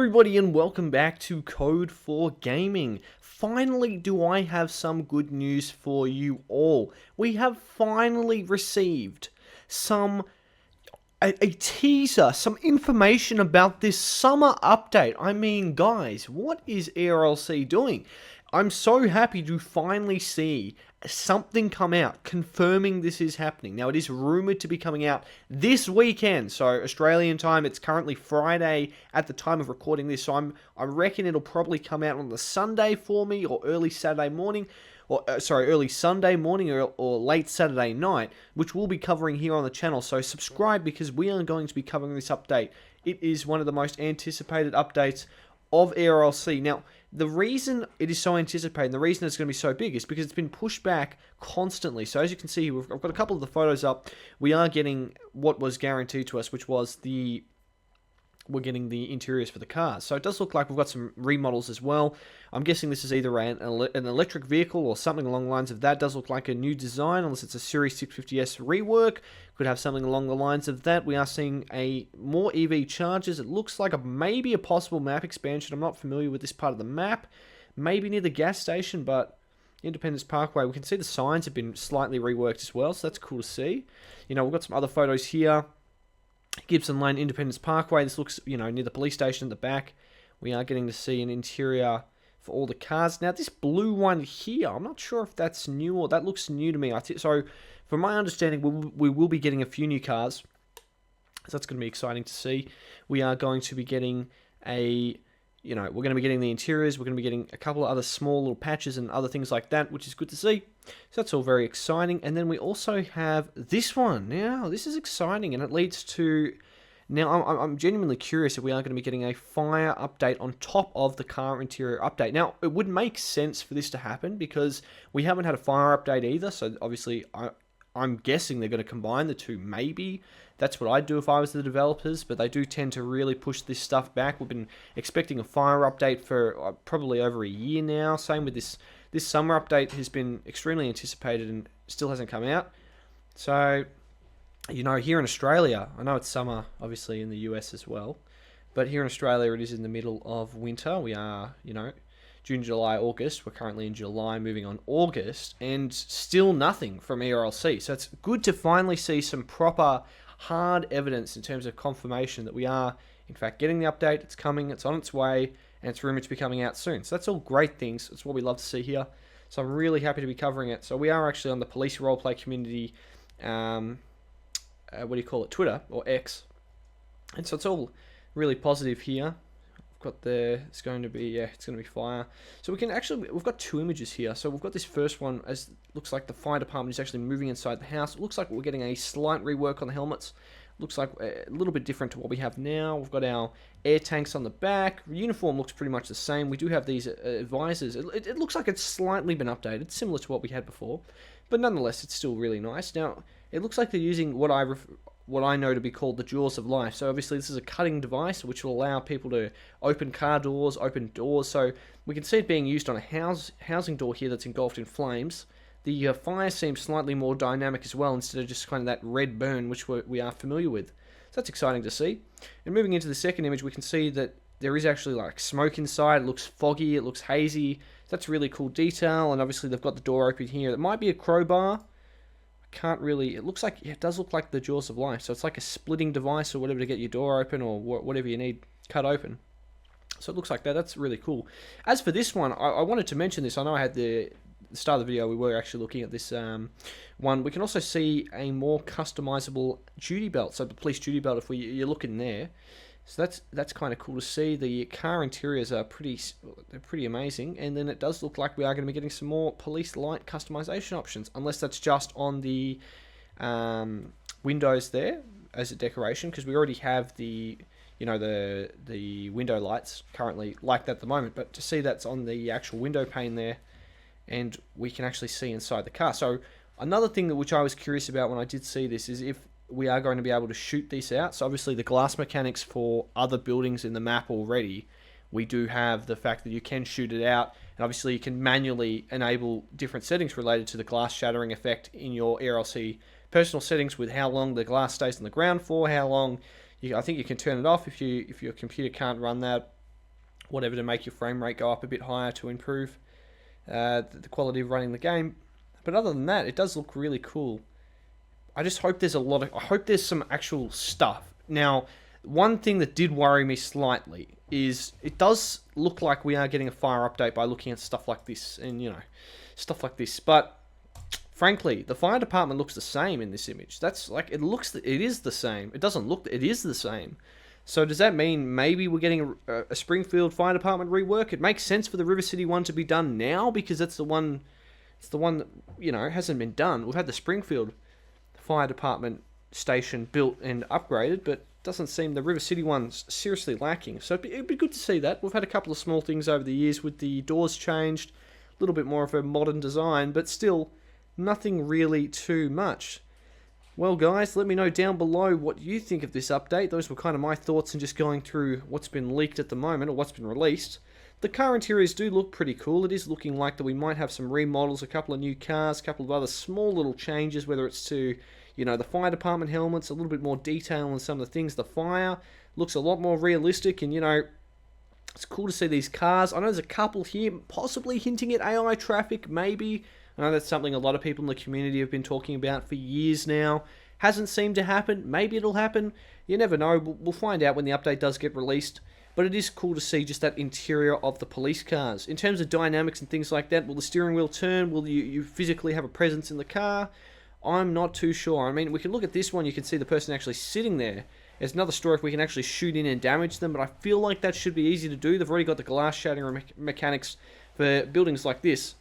everybody and welcome back to Code for Gaming. Finally do I have some good news for you all. We have finally received a teaser, some information about this summer update. I mean, guys, what is ERLC doing? I'm so happy to finally see something come out confirming this is happening. Now, it is rumored to be coming out this weekend, so Australian time. It's currently Friday at the time of recording this, so I reckon it'll probably come out on the Sunday for me, or early Saturday morning, or early Sunday morning, or late Saturday night, which we'll be covering here on the channel. So subscribe, because we are going to be covering this update. It is one of the most anticipated updates of ERLC. Now, the reason it is so anticipated, and the reason it's going to be so big, is because it's been pushed back constantly. So as you can see, I've got a couple of the photos up. We are getting what was guaranteed to us, which was we're getting the interiors for the cars. So it does look like we've got some remodels as well. I'm guessing this is either an electric vehicle or something along the lines of that. It does look like a new design, unless it's a Series 650S rework. Could have something along the lines of that. We are seeing more EV chargers. It looks like maybe a possible map expansion. I'm not familiar with this part of the map. Maybe near the gas station, but Independence Parkway. We can see the signs have been slightly reworked as well, so that's cool to see. We've got some other photos here. Gibson Lane, Independence Parkway. This looks, near the police station at the back. We are getting to see an interior for all the cars. Now, this blue one here, I'm not sure if that's new or that looks new to me. So, from my understanding, we will be getting a few new cars. So that's going to be exciting to see. We are going to be getting we're going to be getting the interiors. We're going to be getting a couple of other small little patches and other things like that, which is good to see. So that's all very exciting. And then we also have this one. Now, this is exciting, and it leads to... Now, I'm genuinely curious if we are going to be getting a fire update on top of the car interior update. Now, it would make sense for this to happen, because we haven't had a fire update either. So, obviously, I'm guessing they're going to combine the two, maybe. That's what I'd do if I was the developers, but they do tend to really push this stuff back. We've been expecting a fire update for probably over a year now. Same with this summer update has been extremely anticipated and still hasn't come out. So, here in Australia, I know it's summer, obviously, in the US as well, but here in Australia, it is in the middle of winter. We are, June, July, August. We're currently in July, moving on August, and still nothing from ERLC. So it's good to finally see some proper hard evidence in terms of confirmation that we are, in fact, getting the update. It's coming, it's on its way, and it's rumored to be coming out soon. So that's all great things. It's what we love to see here. So I'm really happy to be covering it. So we are actually on the police roleplay community, Twitter or X. And so it's all really positive here. It's going to be fire. So we've got two images here. So we've got this first one, as looks like the fire department is actually moving inside the house. It looks like we're getting a slight rework on the helmets. Looks like a little bit different to what we have now. We've got our air tanks on the back. Uniform looks pretty much the same. We do have these visors. It looks like it's slightly been updated, similar to what we had before, but nonetheless, it's still really nice. Now, it looks like they're using what I know to be called the jaws of life. So obviously this is a cutting device which will allow people to open car doors, open doors. So we can see it being used on a housing door here that's engulfed in flames. The fire seems slightly more dynamic as well, instead of just kind of that red burn which we are familiar with. So that's exciting to see. And moving into the second image, we can see that there is actually like smoke inside. It looks foggy, it looks hazy. That's really cool detail. And obviously they've got the door open here. It might be a crowbar. Can't really, it does look like the jaws of life. So it's like a splitting device or whatever to get your door open, or whatever you need cut open. So it looks like that. That's really cool. As for this one, I wanted to mention this. I know I had the start of the video, we were actually looking at this one. We can also see a more customizable duty belt. So the police duty belt, if you look in there. So that's kind of cool to see. The car interiors are pretty amazing, and then it does look like we are going to be getting some more police light customization options, unless that's just on the windows there as a decoration, because we already have the window lights currently like that at the moment. But to see that's on the actual window pane there, and we can actually see inside the car. So another thing which I was curious about when I did see this is if we are going to be able to shoot this out. So obviously the glass mechanics for other buildings in the map already, we do have the fact that you can shoot it out, and obviously you can manually enable different settings related to the glass shattering effect in your ERLC personal settings, with how long the glass stays on the ground for, how long. I think you can turn it off if your computer can't run that. whatever to make your frame rate go up a bit higher to improve the quality of running the game. But other than that, it does look really cool. I just hope there's I hope there's some actual stuff. Now, one thing that did worry me slightly is it does look like we are getting a fire update by looking at stuff like this and, stuff like this. But frankly, the fire department looks the same in this image. That's like, it is the same. It doesn't look, it is the same. So does that mean maybe we're getting a Springfield Fire Department rework? It makes sense for the River City one to be done now because it's the one that, hasn't been done. We've had the Springfield Fire Department station built and upgraded, but doesn't seem the River City one's seriously lacking. So it'd be good to see that. We've had a couple of small things over the years with the doors changed, a little bit more of a modern design, but still nothing really too much. Well, guys, let me know down below what you think of this update. Those were kind of my thoughts and just going through what's been leaked at the moment, or what's been released. The car interiors do look pretty cool. It is looking like that we might have some remodels, a couple of new cars, a couple of other small little changes, whether it's to, the fire department helmets, a little bit more detail on some of the things. The fire looks a lot more realistic, and, it's cool to see these cars. I know there's a couple here possibly hinting at AI traffic, maybe. I know that's something a lot of people in the community have been talking about for years now. Hasn't seemed to happen. Maybe it'll happen. You never know. We'll find out when the update does get released. But it is cool to see just that interior of the police cars. In terms of dynamics and things like that, will the steering wheel turn? Will you physically have a presence in the car? I'm not too sure. I mean, we can look at this one. You can see the person actually sitting there. There's another story if we can actually shoot in and damage them, but I feel like that should be easy to do. They've already got the glass shattering mechanics for buildings like this.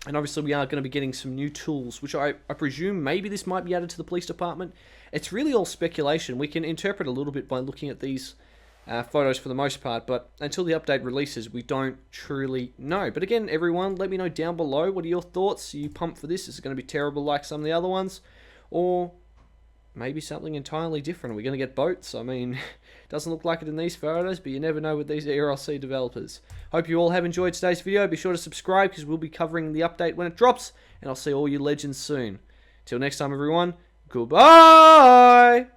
And obviously we are going to be getting some new tools, which I presume maybe this might be added to the police department. It's really all speculation. We can interpret a little bit by looking at these photos for the most part, but until the update releases, we don't truly know. But again, everyone, let me know down below. What are your thoughts? Are you pumped for this? Is it going to be terrible like some of the other ones? Or maybe something entirely different? Are we going to get boats? I mean, doesn't look like it in these photos, but you never know with these ERLC developers. Hope you all have enjoyed today's video. Be sure to subscribe because we'll be covering the update when it drops, and I'll see all you legends soon. Till next time, everyone, goodbye!